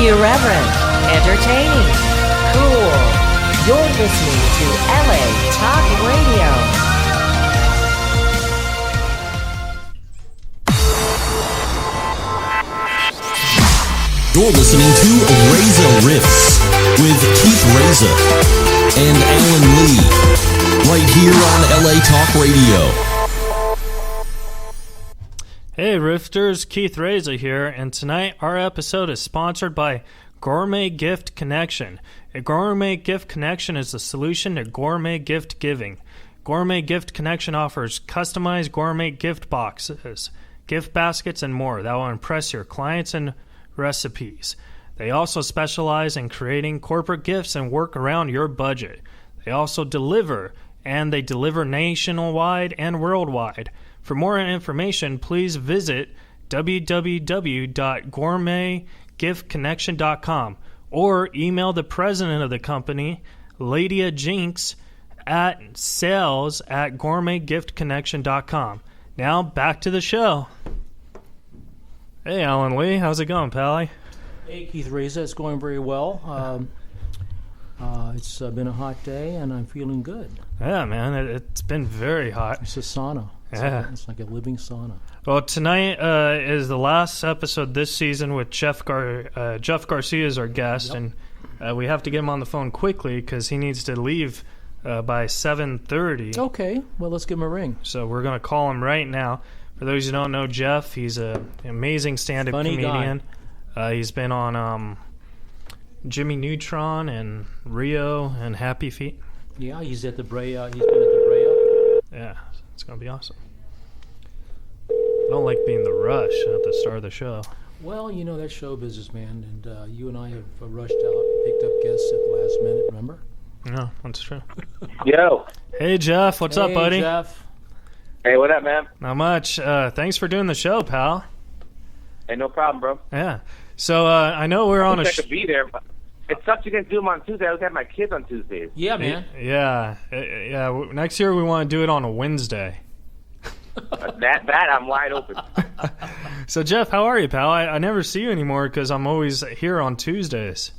Irreverent, entertaining, cool. You're listening to LA Talk Radio. You're listening to Reza Riffs with Keith Reza and Alan Lee, right here on LA Talk Radio. Hey Rifters, Keith Reza here, and tonight our episode is sponsored by Gourmet Gift Connection. A Gourmet Gift Connection is the solution to gourmet gift giving. Gourmet Gift Connection offers customized gourmet gift boxes, gift baskets, and more that will impress your clients and recipes. They also specialize in creating corporate gifts and work around your budget. They also deliver, and they deliver nationwide and worldwide. For more information, please visit www.gourmetgiftconnection.com or email the president of the company, Lydia Jinx, at sales@gourmetgiftconnection.com. Now, back to the show. Hey, Alan Lee, how's it going, Pally? Hey, Keith Reza, it's going very well. It's been a hot day, and I'm feeling good. Yeah, man, it's been very hot. It's a sauna. It's like a living sauna. Well, tonight is the last episode this season with Jeff Garcia as our guest, Yep. and we have to get him on the phone quickly because he needs to leave by 7:30. Okay, well, let's give him a ring. So we're going to call him right now. For those who don't know Jeff, he's an amazing stand-up comedian. He's been on Jimmy Neutron and Rio and Happy Feet. Yeah, he's at the Brea. He's been at the Brea. Yeah, it's going to be awesome. I don't like being the rush at the start of the show. Well, you know, that's show business, man, and you and I have rushed out and picked up guests at the last minute, remember? No, that's true. Yo. Hey, Jeff. What's up, buddy? Hey, Jeff. Hey, what up, man? Not much. Thanks for doing the show, pal. Hey, no problem, bro. Yeah. So I know we're on I a... wish I could be there. But it sucks you didn't do them on Tuesday. I always have my kids on Tuesdays. Yeah, man. Yeah. Next year we want to do it on a Wednesday. that I'm wide open. So, Jeff, how are you, pal? I never see you anymore because I'm always here on Tuesdays.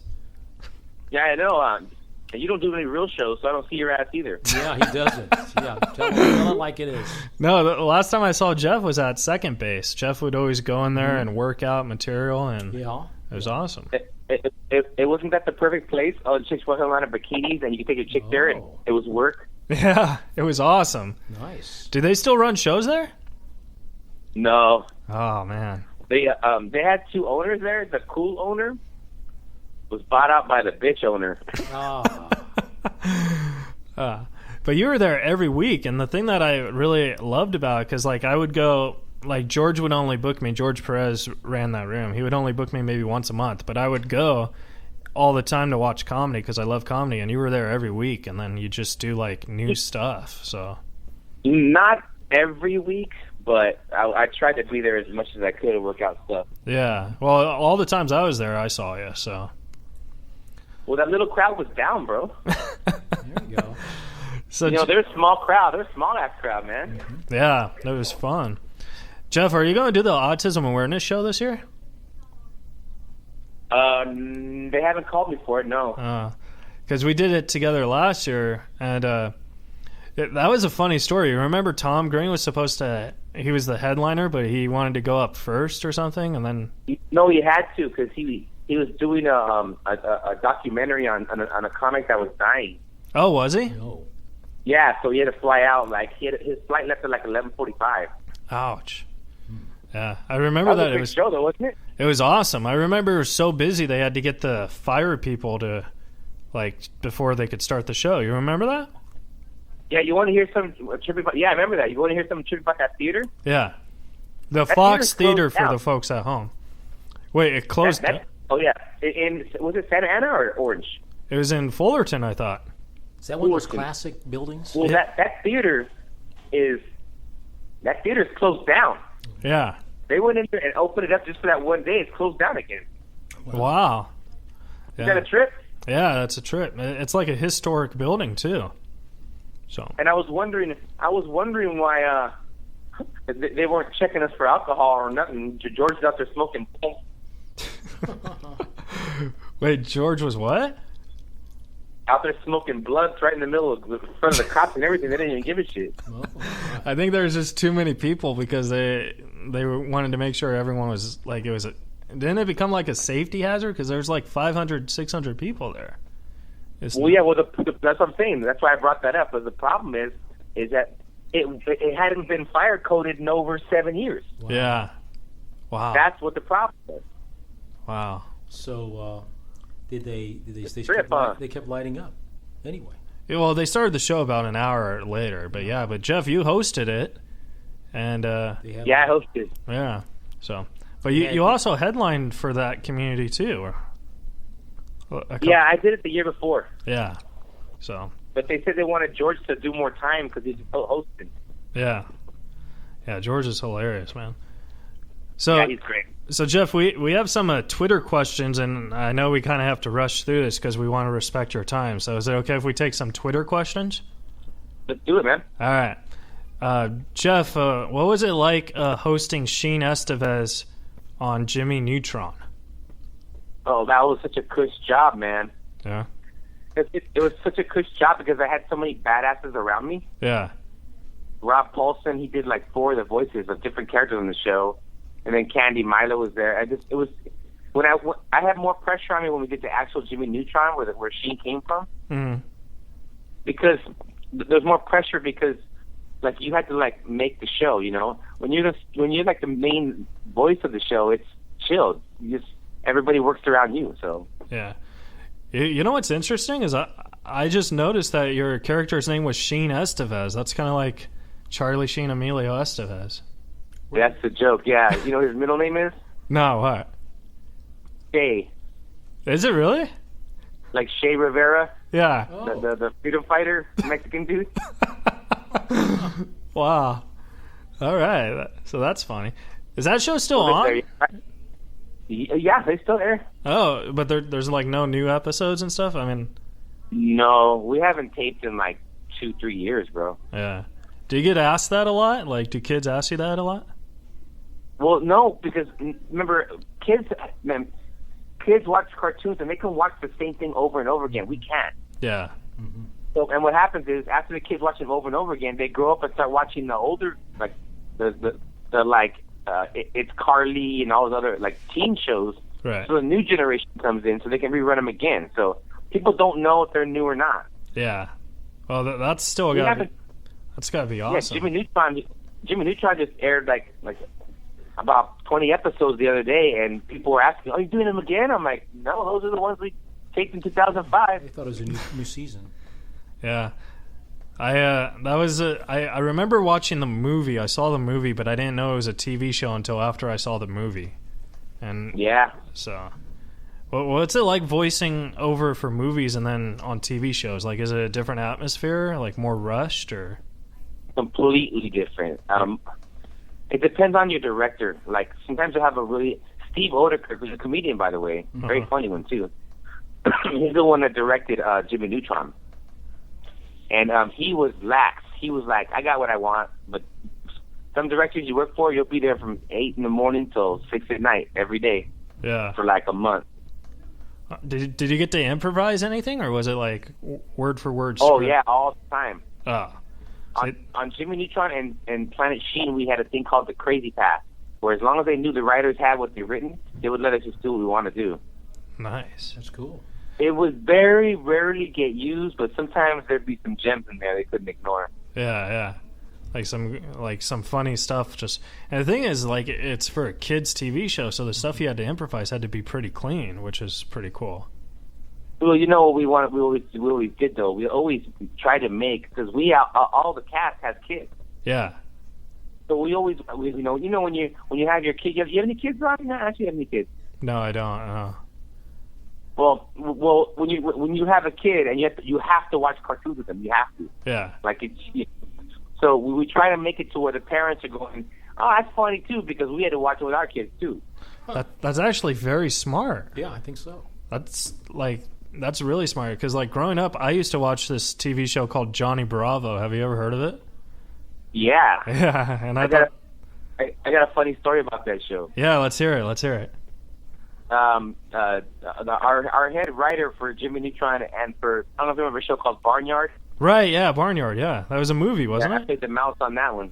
Yeah, I know. And you don't do any real shows, so I don't see your ass either. Yeah, he doesn't. Yeah, tell it like it is. No, the last time I saw Jeff was at second base. Jeff would always go in there and work out material, and it was awesome. It wasn't that the perfect place? All the chicks walking around in bikinis, and you could take a chick there, and it was work. Yeah, it was awesome. Nice. Do they still run shows there? No. Oh, man. They had two owners there. The cool owner was bought out by the bitch owner. But you were there every week, and the thing that I really loved about it, because I would go, George would only book me. George Perez ran that room. He would only book me maybe once a month, but I would go all the time to watch comedy because I love comedy, and you were there every week, and then you just do new stuff. So not every week, but I tried to be there as much as I could to work out stuff. Yeah, well, all the times I was there, I saw you. So well, that little crowd was down, bro. There you go. So they're a small crowd. They're a small ass crowd, man. Yeah, it was fun. Jeff, are you going to do the autism awareness show this year? They haven't called me for it, no. Because we did it together last year, and that was a funny story. You remember Tom Green was supposed to, he was the headliner, but he wanted to go up first or something, and then... No, he had to, because he was doing a documentary on a comic that was dying. Oh, was he? No. Yeah, so he had to fly out. His flight left at 11:45. Ouch. Yeah, I remember that. It was a great show, though, wasn't it? It was awesome. I remember it was so busy they had to get the fire people to, before they could start the show. You remember that? Yeah, you want to hear some trivia? Yeah, I remember that. You want to hear some trivia about that theater? Yeah. The that Fox Theater for down. the folks at home. Wait, it closed down? Oh, yeah. Was it Santa Ana or Orange? It was in Fullerton, I thought. Is that one of those classic buildings? Well, that theater is closed down. Yeah. They went in there and opened it up just for that one day. It's closed down again. Wow. Is that a trip? Yeah, that's a trip. It's like a historic building too. So. And I was wondering why they weren't checking us for alcohol or nothing. George's out there smoking. Wait, George was what? Out there smoking blunts right in the middle of in front of the cops and everything. They didn't even give a shit. Oh, I think there's just too many people because they wanted to make sure everyone was like it was. Didn't it become like a safety hazard because there's like 500, 600 people there? Well, yeah. Well, that's what I'm saying. That's why I brought that up. But the problem is that it hadn't been fire coded in over 7 years. wow. Yeah. Wow. That's what the problem is. Wow. So did they Trip, huh? they kept lighting up anyway. Yeah, well, they started the show about an hour later, but yeah. But Jeff, you hosted it, and They had Yeah, I hosted. yeah. So, but you also headlined for that community too. Or, Yeah, I did it the year before. Yeah. So. But they said they wanted George to do more time because he's still hosting. Yeah. Yeah, George is hilarious, man. So, Yeah, he's great. so Jeff, we have some Twitter questions, and I know we kind of have to rush through this because we want to respect your time. So is it okay if we take some Twitter questions? Let's do it, man. All right. Jeff, what was it like hosting Sheen Estevez on Jimmy Neutron? Oh, that was such a cush job, man. Yeah. It was such a cush job because I had so many badasses around me. Yeah. Rob Paulson, he did like 4 of the voices of different characters on the show, and then Candy Milo was there. It was when I had more pressure on me when we did the actual Jimmy Neutron, where Sheen came from, Mm-hmm. because there's more pressure because like you had to like make the show. You know, when you're like the main voice of the show, it's chilled. Everybody works around you. So Yeah. You know what's interesting is I just noticed that your character's name was Sheen Estevez. That's kind of like Charlie Sheen Emilio Estevez. that's the joke. Yeah, you know what his middle name is? No, what? Shay. Is it really? Like Shay Rivera, Yeah. Oh. the freedom fighter, Mexican dude. Wow. All right. So that's funny. Is that show still on? Yeah, they still there. Oh, but there's like no new episodes and stuff? I mean, No, we haven't taped in like 2-3 years, bro. yeah. Do you get asked that a lot? Like, do kids ask you that a lot? Well, no, because remember, kids watch cartoons and they can watch the same thing over and over again. We can't. Yeah. So, and what happens is after the kids watch them over and over again, they grow up and start watching the older, like it's Carly and all those other like teen shows. Right. So the new generation comes in, so they can rerun them again. So people don't know if they're new or not. Yeah. Well, that's still We got to haven't- that's got to be Yeah, awesome. Jimmy Neutron just aired like about 20 episodes the other day, and people were asking, "Are you doing them again?" I'm like, "No, those are the ones we taped in 2005." I thought it was a new season. Yeah. I remember watching the movie. I saw the movie, but I didn't know it was a TV show until after I saw the movie. And Yeah, so, what's it like voicing over for movies and then on TV shows? Like, is it a different atmosphere? Like more rushed or? completely different. It depends on your director. Like sometimes you have Steve Odekirk, who's a comedian, by the way, very funny one too. He's the one that directed Jimmy Neutron, and he was lax. He was like, "I got what I want," but some directors you work for, you'll be there from 8 in the morning till 6 at night every day Yeah. for like a month. Did you get to improvise anything, or was it like word for word? Oh script? yeah, all the time. Oh. On Jimmy Neutron and Planet Sheen, we had a thing called the Crazy Pass, where as long as they knew the writers had what they'd written, they would let us just do what we want to do. Nice. That's cool. It would very rarely get used, but sometimes there'd be some gems in there they couldn't ignore. Yeah. Like some funny stuff. Just and the thing is, like, it's for a kids' TV show, so the stuff you had to improvise had to be pretty clean, which is pretty cool. Well, you know what we always did though. We always try to make, because all the cast has kids. Yeah. So we you know when you have your kid, you have any kids, Rob? No, I actually have any kids. No, I don't. Well, when you have a kid and you have to watch cartoons with them, you have to. Yeah. Like so we try to make it to where the parents are going, "Oh, that's funny too," because we had to watch it with our kids too. That's actually very smart. Yeah, I think so. That's really smart because, like, growing up, I used to watch this TV show called Johnny Bravo. Have you ever heard of it? Yeah. Yeah, and I got a funny story about that show. Yeah, let's hear it. our head writer for Jimmy Neutron and for, I don't know if you remember a show called Barnyard. Right, yeah, Barnyard, yeah. That was a movie, wasn't I it? played the mouse on that one.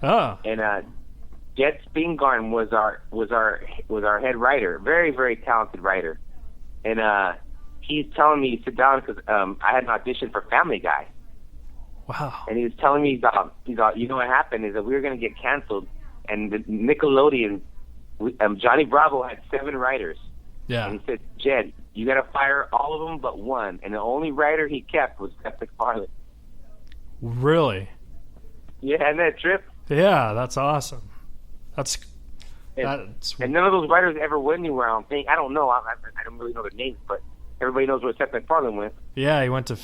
Oh. And Jed Spingarn was our head writer, very, very talented writer. And he's telling me to sit down because I had an audition for Family Guy. Wow. And he was telling me, you know what happened is that we were going to get canceled, and the Nickelodeon, Johnny Bravo had 7 writers. Yeah. And he said, Jed, you got to fire all of them but one. And the only writer he kept was Seth MacFarlane. Really? Yeah, and that trip. Yeah, that's awesome. That's and none of those writers ever went anywhere. I don't know. I don't really know their names, but everybody knows where Seth MacFarlane went. Yeah, he went to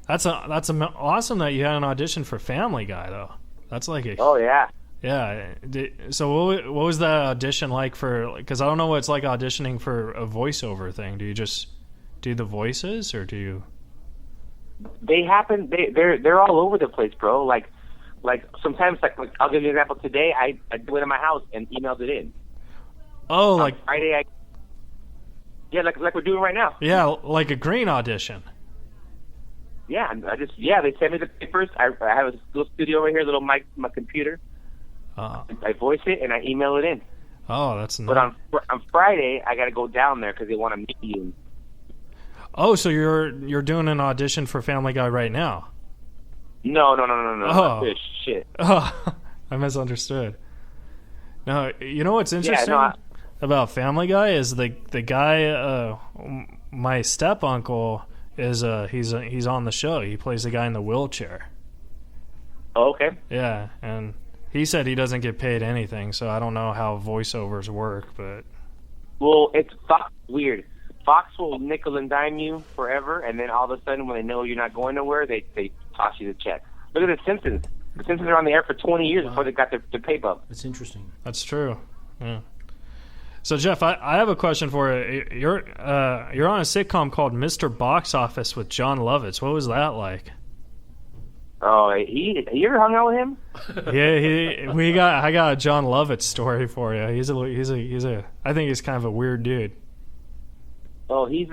That's awesome that you had an audition for Family Guy though. That's like a Oh yeah. Yeah. So what was that audition like for? Because I don't know what it's like auditioning for a voiceover thing. Do you just do the voices, or do you? They happen. They're all over the place, bro. Like sometimes, like I'll give you an example. Today, I went in my house and emailed it in. Oh, On like Friday, like we're doing right now. Yeah, like a green audition. Yeah, they sent me the papers. I have a little studio over here, little mic, my computer. I voice it and I email it in. Oh, that's nice. But on Friday, I got to go down there because they want to meet you. Oh, so you're doing an audition for Family Guy right now? No. Oh. This shit. Oh, I misunderstood. No, you know what's interesting about Family Guy is the guy, my step uncle is he's on the show. He plays the guy in the wheelchair. Oh, okay. Yeah, and he said he doesn't get paid anything, so I don't know how voiceovers work, but well, it's weird. Fox will nickel and dime you forever, and then all of a sudden, when they know you're not going nowhere, they toss you the check. Look at The Simpsons. The Simpsons are on the air for 20 years before they got their pay bump. That's interesting. That's true. Yeah. So Jeff, I have a question for you. You're on a sitcom called Mr. Box Office with John Lovitz. What was that like? Oh, you ever hung out with him? Yeah, I got a John Lovitz story for you. He's a I think he's kind of a weird dude. Oh, he's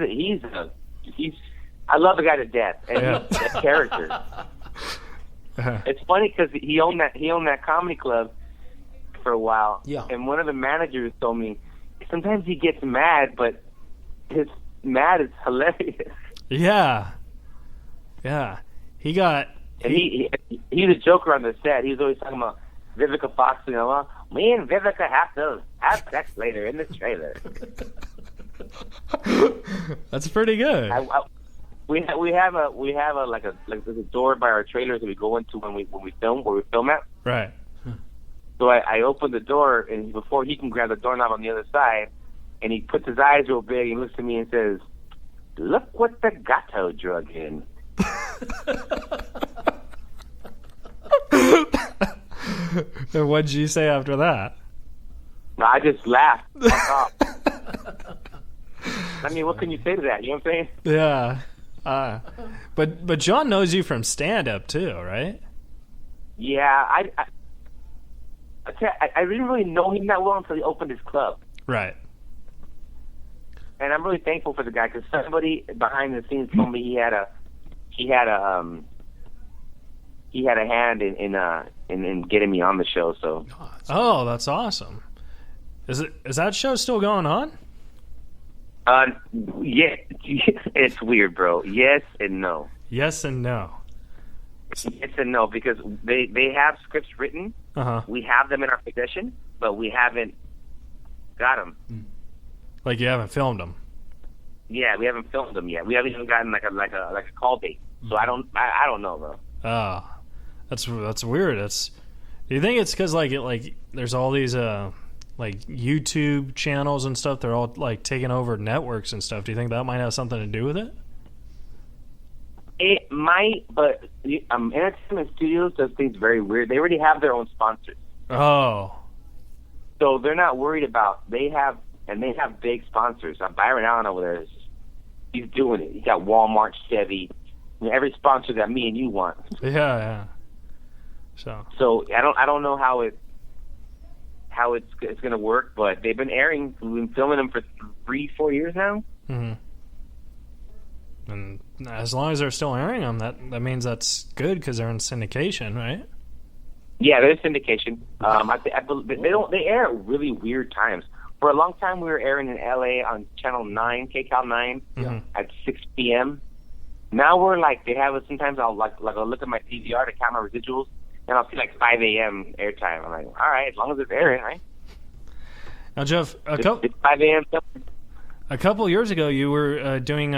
I love the guy to death, and he's a character. It's funny because he owned that comedy club for a while. Yeah. And one of the managers told me sometimes he gets mad, but his mad is hilarious. Yeah. He's a joker on the set. He was always talking about Vivica Fox. You know, me and Vivica have to have sex later in the trailer. That's pretty good. We have a door by our trailers that we go into when we film at. Right. So I open the door, and before he can grab the doorknob on the other side, and he puts his eyes real big and looks at me and says, "Look what the gato drug in." And what'd you say after that? No, I just laughed. Fuck off. I mean, what can you say to that? You know what I'm saying? Yeah. But John knows you from stand-up too, right? Yeah, I didn't really know him that well until he opened his club. Right. And I'm really thankful for the guy because somebody behind the scenes told me he had a hand in getting me on the show. So. Oh, that's awesome. Is that show still going on? Yeah, it's weird, bro. Yes and no. Yes and no. Yes and no, because they have scripts written. Uh-huh. We have them in our possession, but we haven't got them. Like you haven't filmed them. Yeah, we haven't filmed them yet. We haven't even gotten like a call date. So I don't know, bro. Oh, that's weird. Do you think it's because like there's all these like YouTube channels and stuff? They're all like taking over networks and stuff. Do you think that might have something to do with it? It might, but Entertainment Studios does things very weird. They already have their own sponsors. Oh. So they're not worried about. They have big sponsors. Byron Allen over there he's doing it. He got Walmart, Chevy, every sponsor that me and you want. Yeah. So I don't know how how it's going to work, but they've been airing. We've been filming them for 3-4 years now. Mm-hmm. And as long as they're still airing them, that means that's good because they're in syndication, right? Yeah, there's syndication. They air at really weird times. For a long time, we were airing in LA on Channel 9, KCAL 9, at 6 p.m. Now we're like, they have us, sometimes I'll I'll look at my DVR to count my residuals, and I'll see like 5 a.m. airtime. I'm like, all right, as long as it's airing, right? Now, Jeff, It's 5 a.m. a couple years ago, you were doing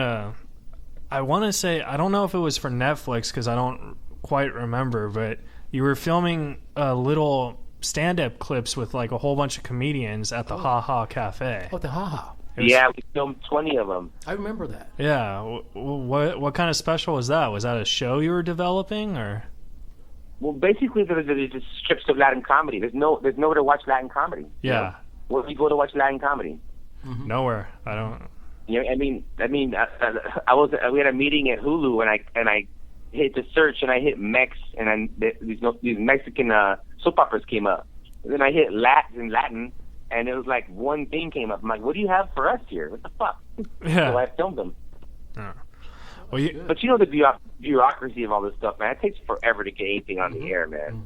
I want to say, I don't know if it was for Netflix because I don't quite remember, but you were filming little stand-up clips with like a whole bunch of comedians at the Ha Ha Cafe. Oh, the haha. Yeah, we filmed 20 of them. I remember that. Yeah. What kind of special was that? Was that a show you were developing, or? Well, basically, there's just strips of Latin comedy. There's nowhere to watch Latin comedy. Yeah. You know? Where do you go to watch Latin comedy? Mm-hmm. Nowhere. I don't. You know, we had a meeting at Hulu, and I hit the search, and I hit Mex, and these Mexican soap operas came up. And then I hit Latin, and it was like one thing came up. I'm like, what do you have for us here? What the fuck? Yeah. So I filmed them. Oh. Well, but you know the bureaucracy of all this stuff, man. It takes forever to get anything on the air, man.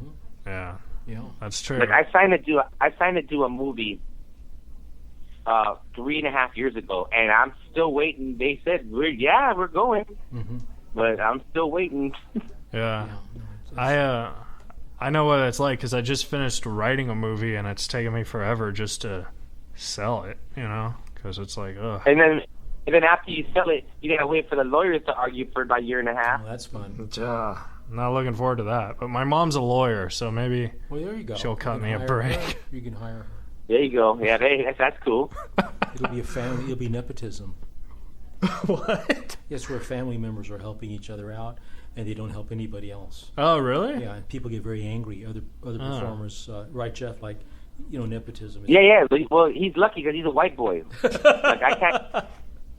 Yeah. Yeah. That's true. Like I signed to do a movie 3.5 years ago, and I'm still waiting. They said we're going, but I'm still waiting. Yeah. I know what it's like because I just finished writing a movie and it's taken me forever just to sell it, you know, because it's like, ugh. And then after you sell it, you gotta wait for the lawyers to argue for about a year and a half. Oh, that's fun. I'm not looking forward to that. But my mom's a lawyer, so maybe Well, there you go. she'll cut You me can a hire break. her. You can hire her. There you go. Yeah, that's cool. It'll be a family. It'll be nepotism. What? It's where family members are helping each other out, and they don't help anybody else. Oh, really? Yeah, and people get very angry. Other performers, right, Jeff? Like, nepotism. Yeah. Well, he's lucky because he's a white boy. Like I can't.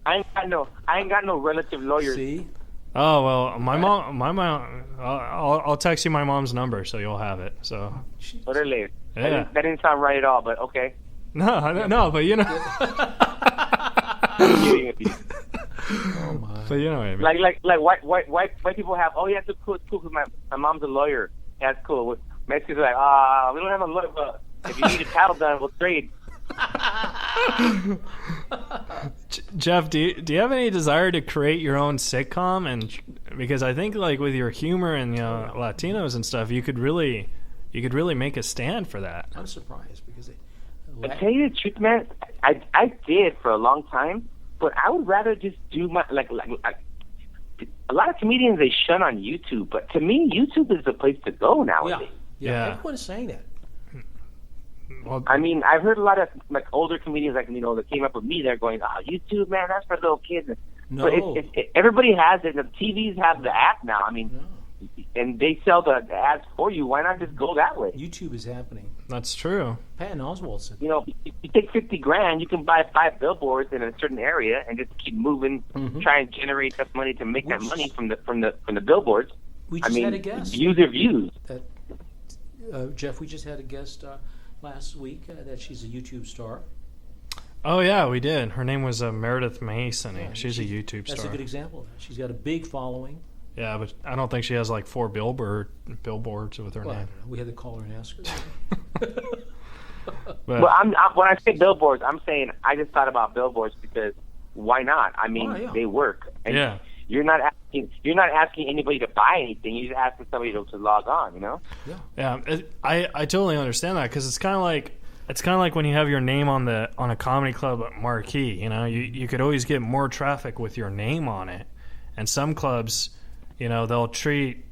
I ain't got no relative lawyers. See? Oh well, my mom. I'll text you my mom's number so you'll have it. So. Orale. Yeah. That didn't sound right at all, but okay. No, but you know. Oh my. But you know what I mean. Like white people have. Oh yeah, it's cool. It's cool because my mom's a lawyer. Yeah, that's cool. Mexicans are like, we don't have a lawyer, but if you need a title done, we'll trade. Jeff, do you have any desire to create your own sitcom? And because I think like with your humor and Latinos and stuff, you could really make a stand for that. I'm surprised because To tell you the truth, man, I did for a long time, but I would rather just do my like a lot of comedians they shun on YouTube, but to me, YouTube is the place to go nowadays. Yeah. Everyone is saying that. Well, I mean, I've heard a lot of like older comedians, like that came up with me. They're going, "Oh, YouTube, man, that's for little kids." No. But everybody has it. The TVs have the app now. I mean, and they sell the ads for you. Why not just go that way? YouTube is happening. that's true. Patton Oswalt said that. You take $50,000, you can buy 5 billboards in a certain area and just keep moving, try and generate enough money to make that money from the billboards. We just had a guest. Views are views. Jeff, we just had a guest last week that she's a YouTube star. Oh yeah, we did. Her name was Meredith Mason. Yeah, she's a YouTube star. That's a good example of that. She's got a big following. Yeah, but I don't think she has like 4 billboards with her Well, I name. don't know. We had to call her and ask her. But Well, when I say billboards, I'm saying I just thought about billboards because why not? I mean, they work. And yeah, You're not asking anybody to buy anything. You're just asking somebody to log on. yeah. I totally understand that because it's kind of like when you have your name on a comedy club marquee. You could always get more traffic with your name on it, and some clubs, they'll treat.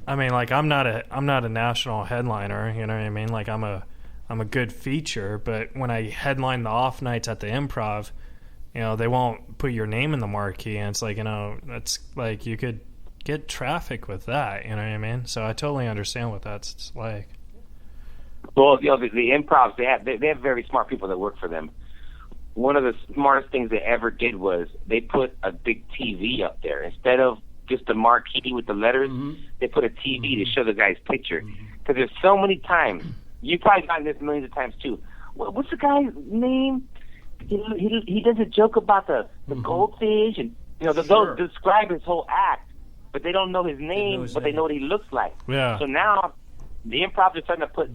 I mean, like I'm not a national headliner. You know what I mean? Like I'm a good feature, but when I headline the off nights at the Improv, they won't put your name in the marquee, and it's like, that's like you could get traffic with that, you know what I mean? So I totally understand what that's like. Well, the Improvs, they have very smart people that work for them. One of the smartest things they ever did was they put a big TV up there. Instead of just a marquee with the letters, they put a TV to show the guy's picture. Because there's so many times you've probably gotten this millions of times too. What's the guy's name? He does a joke about the goldfish, and they'll describe his whole act, but they don't know his name, but they know what he looks like. Yeah. So now the improv is starting to put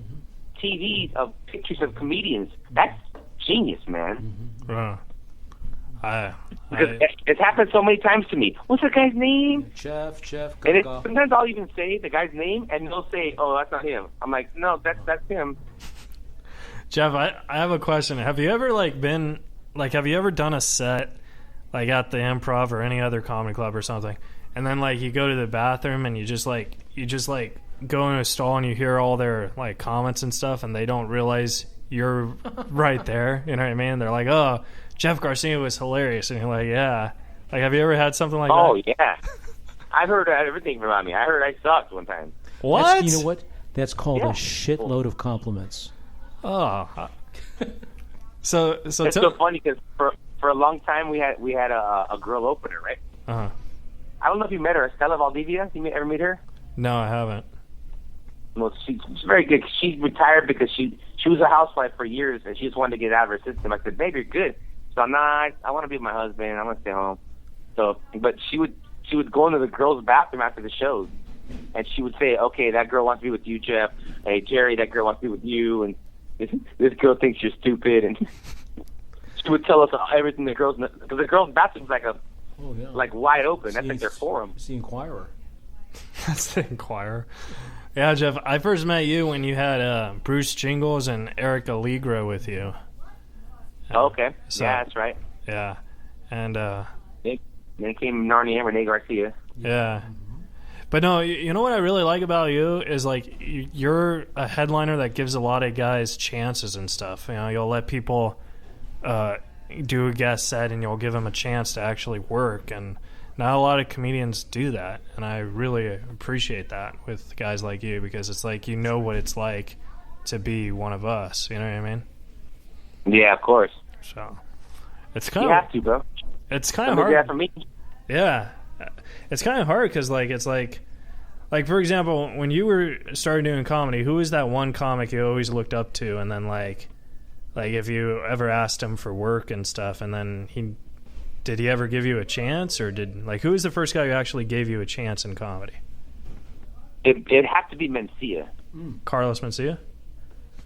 TVs of pictures of comedians. That's genius, man. Because it's happened so many times to me. What's the guy's name? Jeff. And sometimes I'll even say the guy's name, and they'll say, "Oh, that's not him." I'm like, "No, that's him." Jeff, I have a question. Have you ever have you ever done a set like at the Improv or any other comedy club or something, and then like you go to the bathroom and you just go in a stall and you hear all their like comments and stuff, and they don't realize you're right there. You know what I mean? They're like, "Oh, Jeff Garcia was hilarious," and you're like, "Yeah." Like, have you ever had something like that? Oh yeah, I've heard everything from me. I heard I sucked one time. What? You know what? That's called a shitload of compliments. Oh. So it's so funny because for a long time we had a girl opener, right? Uh-huh. I don't know if you met her, Estella Valdivia. You ever meet her? No, I haven't. Well, she's very good. She retired because she was a housewife for years, and she just wanted to get out of her system. I said, "Babe, you're good." So I'm not. I want to be with my husband. I want to stay home. So, but she would go into the girls' bathroom after the shows, and she would say, "Okay, that girl wants to be with you, Jeff. Hey, Jerry, that girl wants to be with you, and this girl thinks you're stupid." And she would tell us everything the girls, because the girls' bathroom's like wide open. That's like their forum. It's the Inquirer. That's the Inquirer. Yeah, Jeff, I first met you when you had Bruce Jingles and Eric Allegro with you. Okay. Yeah, that's right. Yeah. And then came Narnia and Reza Garcia. Yeah. But no, you know what I really like about you is like you're a headliner that gives a lot of guys chances and stuff. You know, you'll let people do a guest set and you'll give them a chance to actually work, and not a lot of comedians do that, and I really appreciate that with guys like you, because it's like you know what it's like to be one of us. You know what I mean? Yeah, of course. So it's kind you have to, bro. It's kind of hard. Yeah, for me. Yeah, it's kind of hard because it's like for example, when you were started doing comedy, who was that one comic you always looked up to, and then like if you ever asked him for work and stuff, and then did he ever give you a chance, or who was the first guy who actually gave you a chance in comedy? It'd have to be Mencia. Carlos Mencia?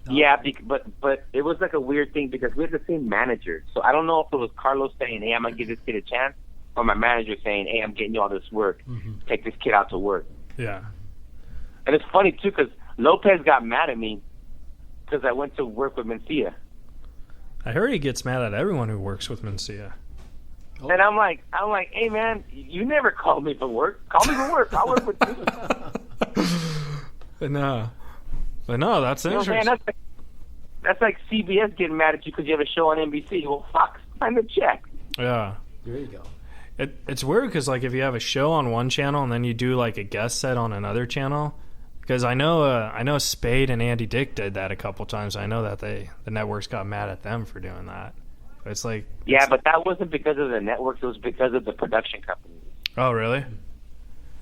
Yeah, but it was like a weird thing because we had the same manager. So I don't know if it was Carlos saying, "Hey, I'm going to give this kid a chance," or my manager saying, "Hey, I'm getting you all this work. Take this kid out to work." Yeah. And it's funny, too, because Lopez got mad at me because I went to work with Mencia. I heard he gets mad at everyone who works with Mencia. Oh. And I'm like, "Hey, man, you never called me for work. Call me for work. I'll work with you." But no, that's interesting. Man, that's like CBS getting mad at you because you have a show on NBC. Well, fuck, sign the check. Yeah. There you go. It's weird because if you have a show on one channel and then you do a guest set on another channel, because I know Spade and Andy Dick did that a couple times. I know that the networks got mad at them for doing that. It's like but that wasn't because of the networks. It was because of the production company. Oh, really?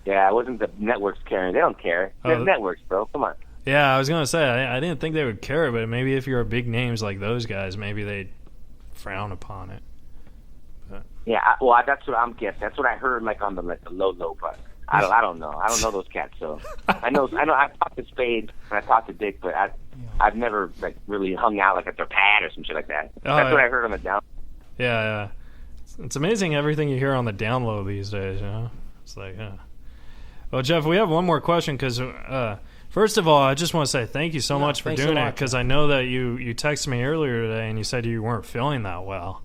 Yeah, it wasn't the networks caring. They don't care. They're networks, bro. Come on. Yeah, I was gonna say I didn't think they would care, but maybe if you're big names like those guys, maybe they'd frown upon it. But. Yeah, that's what I'm guessing. That's what I heard, on the low, but I don't know. I don't know those cats, so I know. I talked to Spade and I talked to Dick, but I've never really hung out at their pad or some shit like that. That's what I heard on the down. Yeah. It's amazing everything you hear on the down low these days. You know, it's like. Well, Jeff, we have one more question because. First of all, I just want to say thank you so much for doing it, because I know that you texted me earlier today and you said you weren't feeling that well.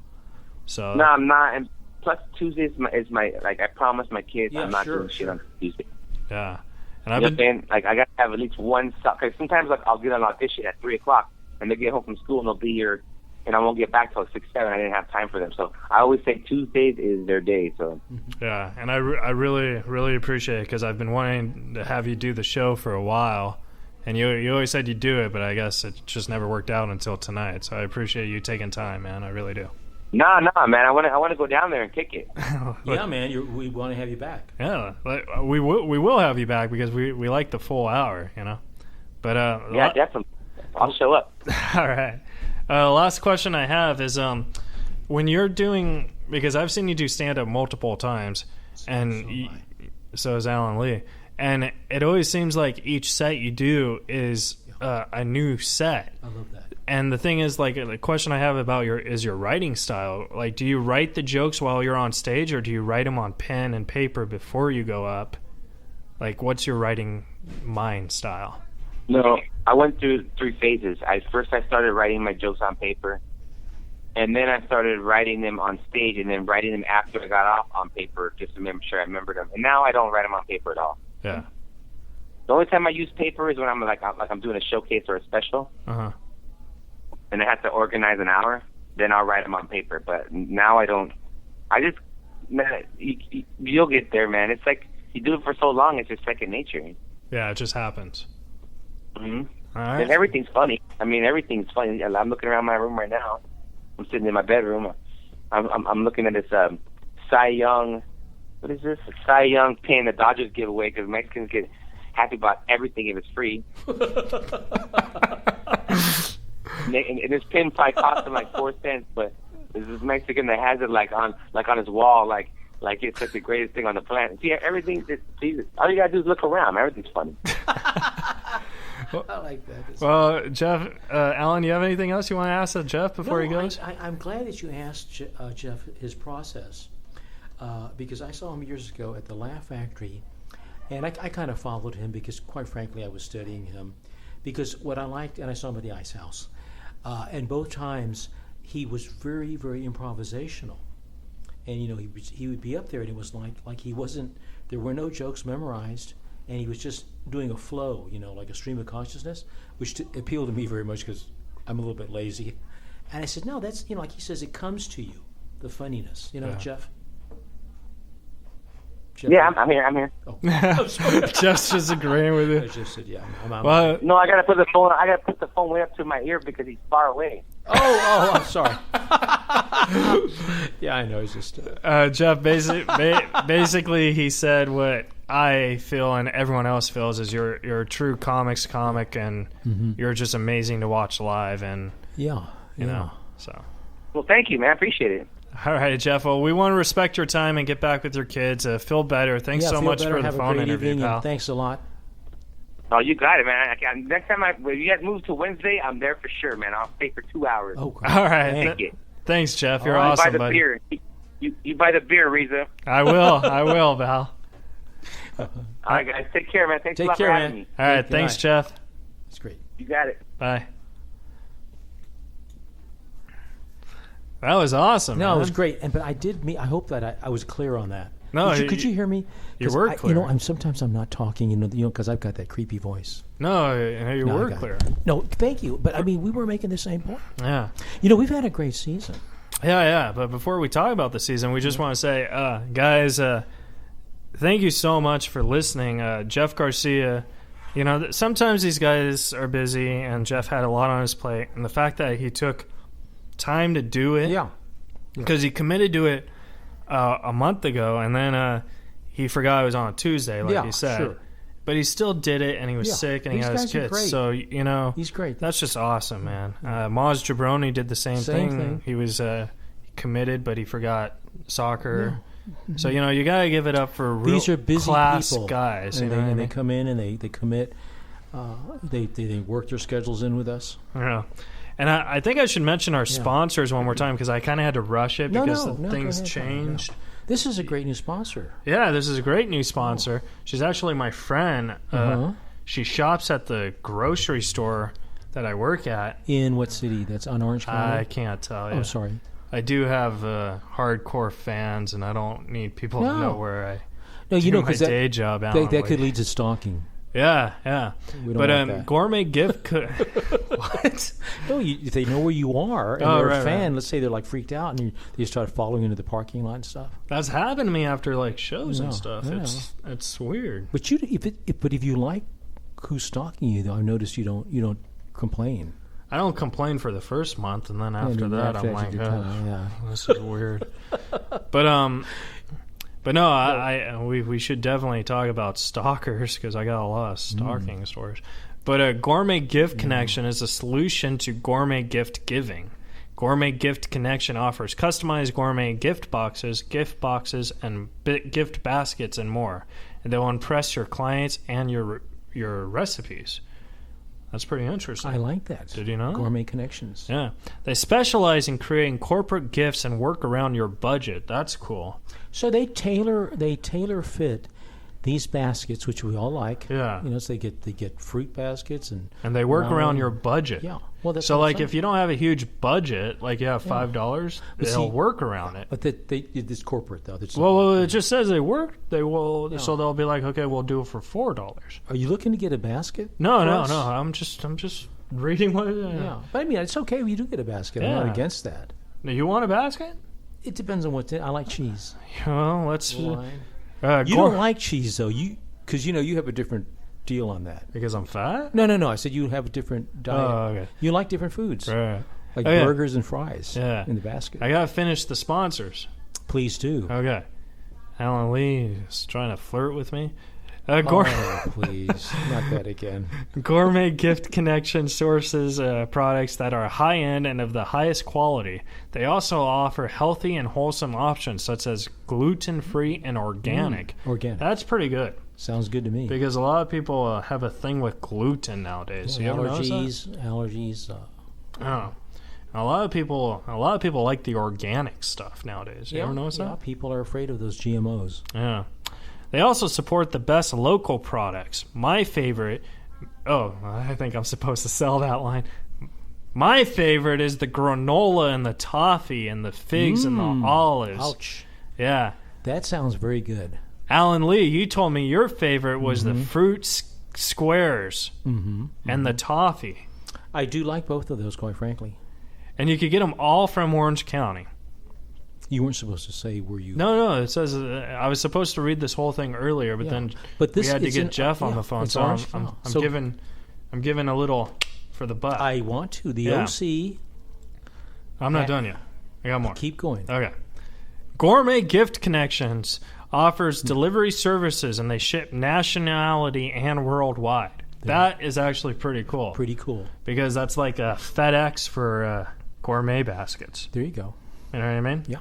So no, I'm not. And plus, Tuesday is my I promised my kids I'm not doing shit on Tuesday. Yeah, and I've been saying I got to have at least one. Because sometimes I'll get an audition at 3:00 and they get home from school and they'll be here, and I won't get back till 6, 7. I didn't have time for them, so I always say Tuesdays is their day. So yeah, and I really appreciate it, because I've been wanting to have you do the show for a while, and you always said you'd do it, but I guess it just never worked out until tonight. So I appreciate you taking time, man. I really do. No, man. I want to go down there and kick it. Yeah, man. We want to have you back. Yeah, we will have you back because we like the full hour, you know. But yeah, definitely. I'll show up. All right. Last question I have is when you're doing, because I've seen you do stand-up multiple times, and so is Alan Lee, and it always seems like each set you do is a new set. I love that. And the thing is, like, the question I have about your writing style. Like, do you write the jokes while you're on stage, or do you write them on pen and paper before you go up? Like, what's your writing mind style? No, I went through 3 phases. First I started writing my jokes on paper, and then I started writing them on stage, and then writing them after I got off on paper just to make sure I remembered them. And now I don't write them on paper at all. Yeah. The only time I use paper is when I'm I'm doing a showcase or a special, and I have to organize an hour. Then I'll write them on paper. But now I don't. I just, man, you'll get there, man. It's like you do it for so long, it's just second nature. Yeah, it just happens. Mm-hmm. All right. And everything's funny. I mean, everything's funny. I'm looking around my room right now. I'm sitting in my bedroom. I'm looking at this Cy Young. What is this? A Cy Young pin the Dodgers give away because Mexicans get happy about everything if it's free. and this pin probably cost him like 4 cents, but there's this Mexican that has it on his wall, like it's like the greatest thing on the planet. See, everything. All you gotta do is look around. Everything's funny. I like that. Well, Jeff, Alan, you have anything else you want to ask Jeff before he goes? I'm glad that you asked Jeff his process because I saw him years ago at the Laugh Factory, and I kind of followed him because, quite frankly, I was studying him. Because what I liked, and I saw him at the Ice House, and both times he was very, very improvisational. And he would be up there, and it was like he wasn't. There were no jokes memorized, and he was just doing a flow, like a stream of consciousness, which appealed to me very much because I'm a little bit lazy. And I said, no, that's like he says, it comes to you, the funniness, Jeff. Yeah, I'm here. Oh. Jeff's just agreeing with you. I just said, yeah. I'm Well, No, I gotta put the phone. I gotta put the phone way up to my ear because he's far away. Oh, I'm sorry. Yeah, I know. It's just Jeff, basically, he said what I feel and everyone else feels is you're a true comic, and you're just amazing to watch live, and you know, so. Well, thank you, man. I appreciate it. All right, Jeff. Well, we want to respect your time and get back with your kids. Feel better. Thanks so much for the Have phone a great interview, evening, pal. and thanks a lot. Oh, you got it, man. Next time when you guys move to Wednesday, I'm there for sure, man. I'll stay for 2 hours. Oh, great. All right. Thank you. Thanks, Jeff. You're You awesome, buy the buddy. beer. You buy the beer, Reza. I will, Val. All right, guys. Take care, man. Thanks a Take lot care, for man. having me. All right. Good Thanks, night. Jeff. It's great. You got it. Bye. That was awesome. No, man. it was great. But I hope that I was clear on that. No, could you hear me? You 'Cause were clear. Sometimes I'm not talking, because I've got that creepy voice. No, you No, I were got clear. it. No, thank you. But we were making the same point. Yeah. We've had a great season. Yeah. But before we talk about the season, we just want to say, guys, thank you so much for listening. Jeff Garcia, sometimes these guys are busy, and Jeff had a lot on his plate. And the fact that he took time to do it, because he committed to it a month ago, and then he forgot it was on a Tuesday, like he said. Sure. But he still did it, and he was sick, and he These had his guys are kids. great. So, He's great. that's just awesome, man. Maz Jabroni did the same thing. He was committed, but he forgot soccer. Yeah. So, you got to give it up for real These are busy class people. guys. And they come in and they commit. They work their schedules in with us. Yeah. And I think I should mention our sponsors one more time because I kind of had to rush it because things go ahead, changed. No. This is a great new sponsor. Yeah, this is a great new sponsor. She's actually my friend. She shops at the grocery store that I work at. In what city? That's on Orange County? I can't tell you. Oh, sorry. I do have hardcore fans, and I don't need people to know where I do my day job. That could lead to stalking. Yeah. We don't want that. Gourmet gift what? No, if they know where you are and they're a fan, let's say they're like freaked out and they start following into the parking lot and stuff. That's happened to me after like shows and stuff. Yeah. It's weird. But if you like who's stalking you, though, I noticed you don't complain. I don't complain for the first month, and then after that, I'm like, this is weird. But But no, we should definitely talk about stalkers because I got a lot of stalking stories. But a Gourmet Gift Connection is a solution to gourmet gift giving. Gourmet Gift Connection offers customized gourmet gift boxes, and gift baskets, and more. And they'll impress your clients and your recipes. That's pretty interesting. I like that. Did you know? Gourmet Connections. Yeah. They specialize in creating corporate gifts and work around your budget. That's cool. So they tailor fit these baskets, which we all like. Yeah. You know, so they get fruit baskets and they work wine. around your budget. Yeah. Well, that's so what I'm like saying. if you don't have a huge budget, like you have $5, they'll work around it. But it's corporate though. Well, it just says they work. They will. Yeah. So they'll be like, okay, we'll do it for $4. Are you looking to get a basket? No. I'm just reading what. Yeah. But I mean, it's okay if you do get a basket. I'm not against that. You want a basket? It depends on what. I like cheese. Well, let's. You don't like cheese though. Because you have a different deal on that. Because I'm fat? No. I said you have a different diet. Oh, okay. You like different foods. Right. Like burgers and fries in the basket. I got to finish the sponsors. Please do. Okay. Alan Lee is trying to flirt with me. Please. Not that again. Gourmet Gift Connection sources products that are high-end and of the highest quality. They also offer healthy and wholesome options such as gluten-free and organic. Organic. That's pretty good. Sounds good to me. Because a lot of people have a thing with gluten nowadays. Yeah, you ever notice that? Allergies. Oh. A lot of people like the organic stuff nowadays. You ever notice that? People are afraid of those GMOs. Yeah. They also support the best local products. My favorite... Oh, I think I'm supposed to sell that line. My favorite is the granola and the toffee and the figs and the olives. Ouch. Yeah. That sounds very good. Alan Lee, you told me your favorite was the fruit squares and the toffee. I do like both of those, quite frankly. And you could get them all from Orange County. You weren't supposed to say were you. No. It says I was supposed to read this whole thing earlier, but then we had to get Jeff on the phone. So I'm giving a little for the butt. I want to. The OC. I'm not done yet. I got more. Keep going. Okay. Gourmet Gift Connections offers delivery services, and they ship nationality and worldwide. That is actually pretty cool. Pretty cool. Because that's like a FedEx for gourmet baskets. There you go. You know what I mean? Yeah.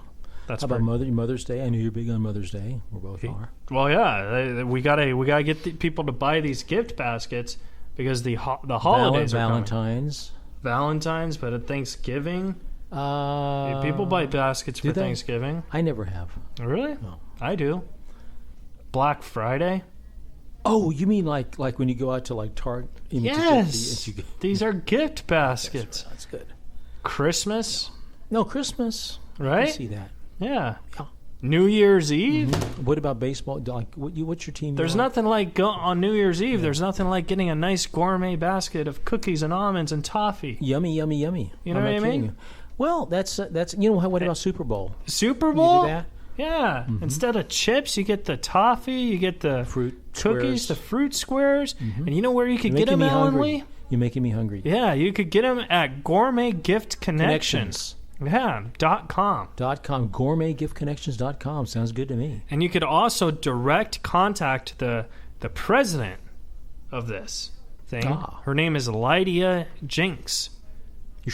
That's How about Mother's Day? I know you're big on Mother's Day. We both are. Well, yeah. We gotta get people to buy these gift baskets because the holidays are Valentine's. coming. Valentine's, but at Thanksgiving, people buy baskets for Thanksgiving. I never have. Really? No. I do. Black Friday. Oh, you mean like when you go out to like Target? Yes. These are gift baskets. That's good. Christmas. No, Christmas. Right? I see that. Yeah. New Year's Eve. Mm-hmm. What about baseball? Like, what's your team? There's nothing like on New Year's Eve. Yeah. There's nothing like getting a nice gourmet basket of cookies and almonds and toffee. Yummy, yummy, yummy. You know what I mean? Well, that's what about Super Bowl? Super Bowl? You do that? Yeah. Mm-hmm. Instead of chips, you get the toffee, you get the fruit cookies, squares. the fruit squares, and you know where you could get them, Alan Lee? You're making me hungry. Yeah, you could get them at Gourmet Gift Connections. Yeah, .com. GourmetGiftConnections.com. Sounds good to me. And you could also direct contact the president of this thing. Her name is Lydia Jinks.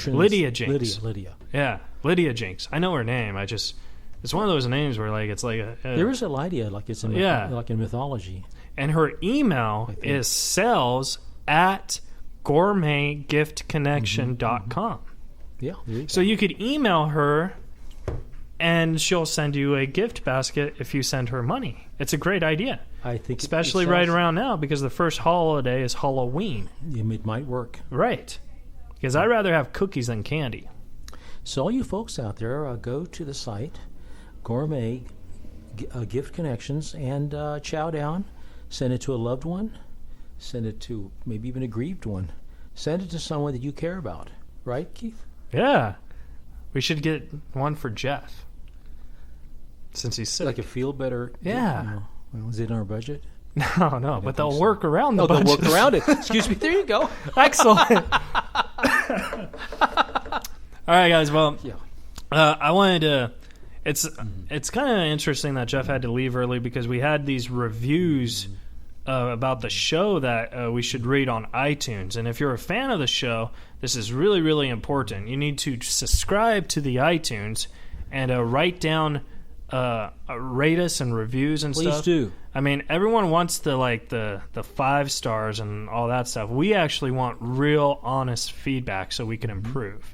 Lydia Jinks. Lydia. Yeah, Lydia Jinks. I know her name. It's one of those names where like it's like a there is a Lydia, like it's in like in mythology. And her email is sales@gourmetgiftconnection.com. Yeah. So you could email her, and she'll send you a gift basket if you send her money. It's a great idea. I think, especially right around now because the first holiday is Halloween. It might work. Right. Because I'd rather have cookies than candy. So all you folks out there, go to the site, Gourmet Gift Connections, and chow down. Send it to a loved one. Send it to maybe even a grieved one. Send it to someone that you care about. Right, Keith? Yeah. We should get one for Jeff. Since he's sick. Like a feel better. Yeah. Well, is it in our budget? No, but they'll work around the budget. They'll work around it. Excuse me. There you go. Excellent. All right, guys. Well, I wanted to It's kind of interesting that Jeff had to leave early because we had these reviews about the show that we should read on iTunes. And if you're a fan of the show, this is really, really important. You need to subscribe to the iTunes and write down rate us and reviews and stuff. Please do. I mean, everyone wants the 5 stars and all that stuff. We actually want real, honest feedback so we can improve.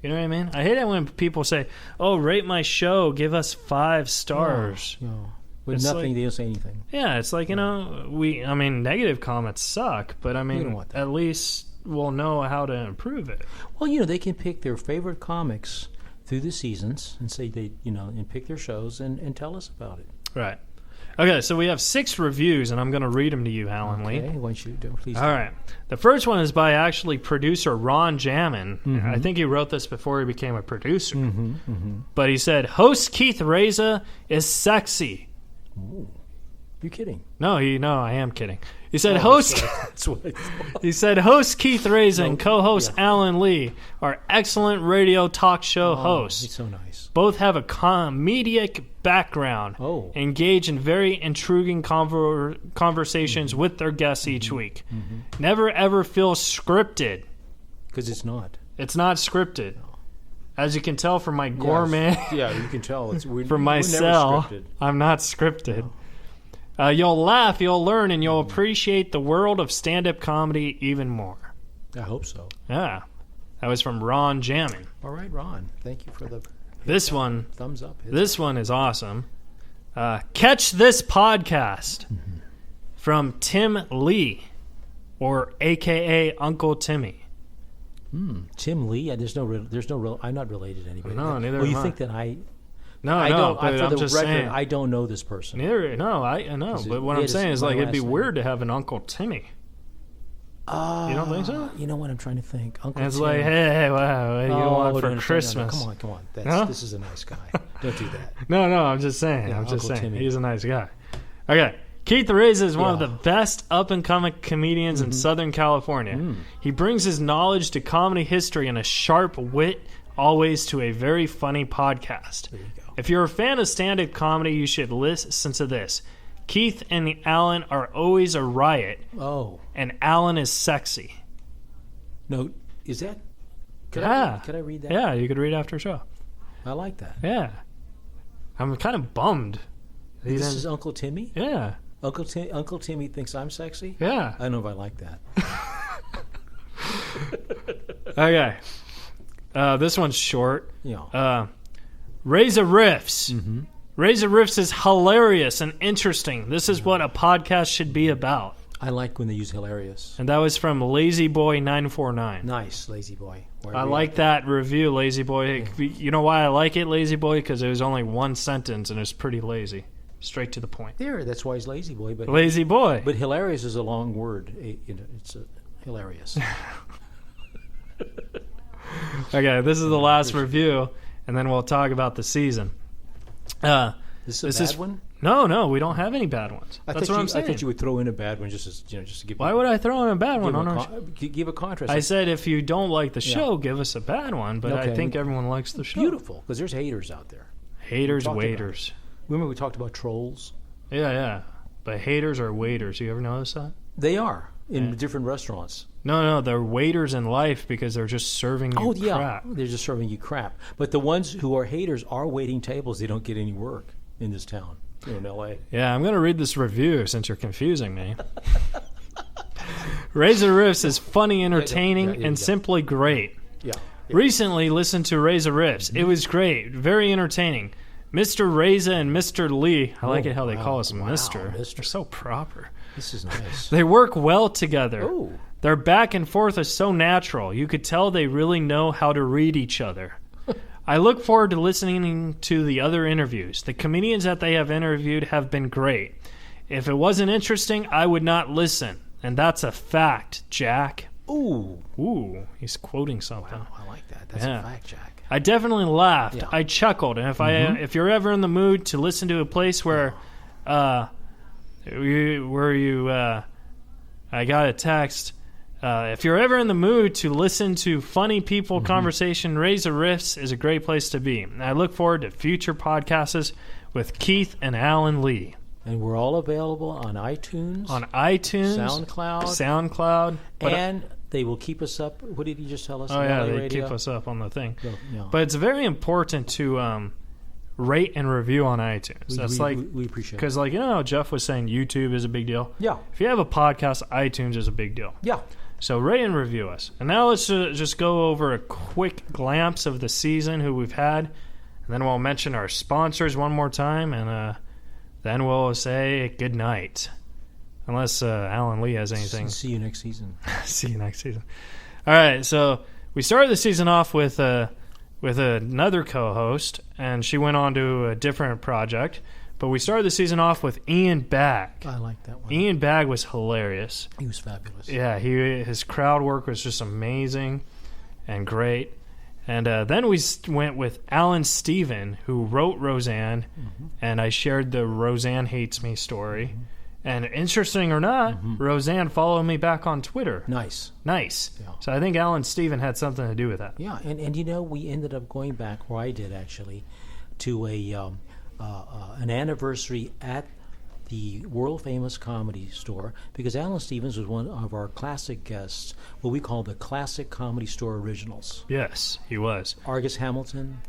You know what I mean? I hate it when people say, "Oh, rate my show, give us 5 stars." No. With It's nothing, like- they don't say anything. Yeah, it's like, I mean, negative comments suck, but I don't mean, want that. at least we'll know how to improve it. Well, they can pick their favorite comics through the seasons and say and pick their shows and tell us about it. Right. Okay, so we have 6 reviews, and I'm going to read them to you, Alan Lee. Okay, why don't you do? Please. All right. The first one is by actually producer Ron Jammin. I think he wrote this before he became a producer. But he said, host Keith Reza is sexy. Ooh. You're kidding. No, I am kidding. He said, host. That's what I thought. He said, host Keith Reza and co-host Alan Lee are excellent radio talk show hosts. He's so nice. Both have a comedic background. Oh. Engage in very intriguing conversations with their guests each week. Never ever feel scripted. Because it's not. It's not scripted. As you can tell from my gourmet, Yeah, you can tell. from my cell, I'm not scripted. You'll laugh, you'll learn, and you'll appreciate the world of stand-up comedy even more. I hope so. Yeah. That was from Ron Jammin. All right, Ron. Thank you for the This one, thumbs up. this one is awesome. Catch this podcast from Tim Lee, or AKA Uncle Timmy. Tim Lee. There's no real. I'm not related to anybody. No, neither Well, am you I. think that I? No, I no, don't. but For I'm the just record, saying. I don't know this person. Neither, no, I know. Is it- But what yeah, I'm it's saying is, my like, it'd be last weird to have an Uncle Timmy. You don't think so? You know what I'm trying to think. Uncle And it's Tim. like, hey, wow, what do you want for no, Christmas? No, come on. No? This is a nice guy. Don't do that. No, I'm just saying. Yeah, I'm just Uncle saying. Timmy. He's a nice guy. Okay. Keith Reza is one of Yeah. the best up-and-coming comedians in Southern California. He brings his knowledge to comedy history and a sharp wit always to a very funny podcast. There you go. If you're a fan of stand-up comedy, you should listen to this. Keith and Alan are always a riot, Oh and Alan is sexy. no, is that? Could Yeah. I read that? Yeah, you could read after the show. I like that. Yeah. I'm kind of bummed. He This didn't- is Uncle Timmy. Yeah. Uncle Timmy thinks I'm sexy. Yeah. I don't know if I like that. Okay. This one's short. Yeah. Reza Riffs. Reza Riffs is hilarious and interesting. This is what a podcast should be about. I like when they use hilarious. And that was from Lazy Boy 949. Nice, lazy boy. I like that review, Lazy Boy. You know why I like it, Lazy Boy? Because it was only one sentence and it's pretty lazy. Straight to the point. There, that's why he's lazy boy. But Lazy Boy. But hilarious is a long word. It's hilarious. Okay, this is the last review, and then we'll talk about the season. This is This a is- bad one. No, we don't have any bad ones. That's what I'm saying. I thought you would throw in a bad one just to give. Why would I throw in a bad one give on a our give a contrast? I said if you don't like the show, give us a bad one, but I Okay. think everyone likes the show. beautiful because there's haters out there. Haters, talked about waiters. Remember we talked about trolls? Yeah. But haters are waiters. You ever notice that? They are in different restaurants. No, they're waiters in life because they're just serving you crap. They're just serving you crap. But the ones who are haters are waiting tables. They don't get any work in this town, in L.A. Yeah, I'm going to read this review since you're confusing me. Razor Riffs is funny, entertaining, yeah, and yeah. simply great. Yeah. Recently listened to Razor Riffs. It was great, very entertaining. Mr. Reza and Mr. Lee, I like it how they call us wow, Mr. Mr.. They're so proper. This is nice. They work well together. Oh. Their back and forth is so natural. You could tell they really know how to read each other. I look forward to listening to the other interviews. The comedians that they have interviewed have been great. If it wasn't interesting, I would not listen. And that's a fact, Jack. Ooh, he's quoting something. Wow, I like that. That's Yeah. a fact, Jack. I definitely laughed. Yeah. I chuckled. And if you're ever in the mood to listen to a place where I got a text if you're ever in the mood to listen to funny people conversation, Reza Riffs is a great place to be. And I look forward to future podcasts with Keith and Alan Lee. And we're all available on iTunes, SoundCloud, and they will keep us up. What did you just tell us? Oh, yeah, they radio? keep us up on the thing. Yeah. But it's very important to rate and review on iTunes. We appreciate it. Because, like, you know, Jeff was saying YouTube is a big deal. Yeah. If you have a podcast, iTunes is a big deal. Yeah. So rate and review us. And now let's just go over a quick glance of the season, who we've had. And then we'll mention our sponsors one more time. And then we'll say good night. Unless Alan Lee has anything. See you next season. See you next season. All right, so we started the season off with another co-host, and she went on to a different project. But we started the season off with Ian Bagg. I like that one. Ian Bagg was hilarious. He was fabulous. Yeah, his crowd work was just amazing and great. And then we went with Alan Steven, who wrote Roseanne, and I shared the Roseanne Hates Me story. And interesting or not, Roseanne followed me back on Twitter. Nice. Yeah. So I think Alan Steven had something to do with that. Yeah, and you know, we ended up going back, or I did actually, to an anniversary at the world-famous Comedy Store, because Alan Stevens was one of our classic guests, what we call the Classic Comedy Store Originals. Yes, he was. Argus Hamilton.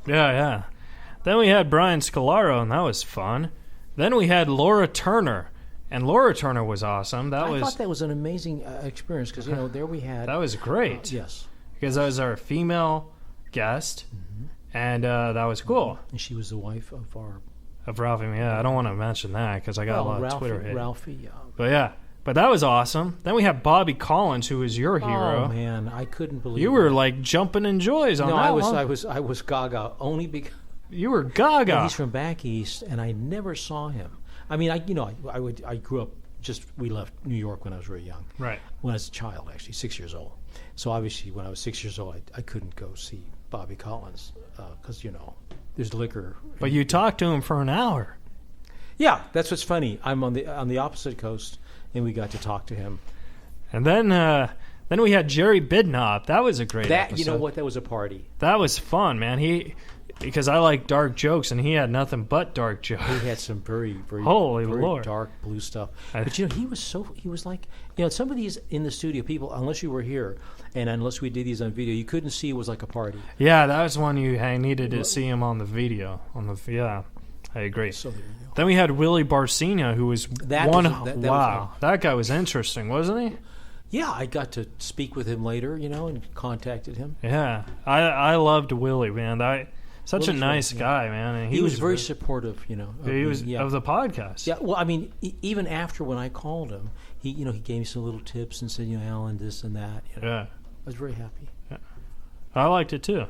Yeah. Then we had Brian Scalaro, and that was fun. Then we had Laura Turner, and Laura Turner was awesome. I thought that was an amazing experience, because, you know, there we had... That was great. Yes. Because that was our female guest, and that was cool. And she was the wife of our... Of Ralphie, yeah. I don't want to mention that, because I got a lot of Twitter hate. Ralphie, But that was awesome. Then we have Bobby Collins, who was your hero. Oh, man, I couldn't believe you were like jumping in joys on that one. I was gaga, only because... You were gaga. He's from back east, and I never saw him. I mean, I grew up we left New York when I was very young. Right. When I was a child, actually, 6 years old. So obviously, when I was 6 years old, I couldn't go see Bobby Collins because, you know, there's liquor. But you talked to him for an hour. Yeah, that's what's funny. I'm on the opposite coast, and we got to talk to him. And then we had Jerry Bidnop. That was a great episode. You know what? That was a party. That was fun, man. Because I like dark jokes, and he had nothing but dark jokes. He had some very, very, Holy very Lord. dark blue stuff. But, you know, he was like, you know, some of these in the studio, people, unless you were here, and unless we did these on video, you couldn't see it was like a party. Yeah, that was one I needed to see him on the video. Yeah, I agree. So there you go. Then we had Willie Barcina, who was wow. That guy was interesting, wasn't he? Yeah, I got to speak with him later, you know, and contacted him. Yeah, I loved Willie, man. Such a nice guy, man. And he was very supportive, you know. Of the podcast. Yeah, well, I mean, even after when I called him, he gave me some little tips and said, you know, Alan, this and that. You know. Yeah. I was very happy. Yeah. I liked it, too.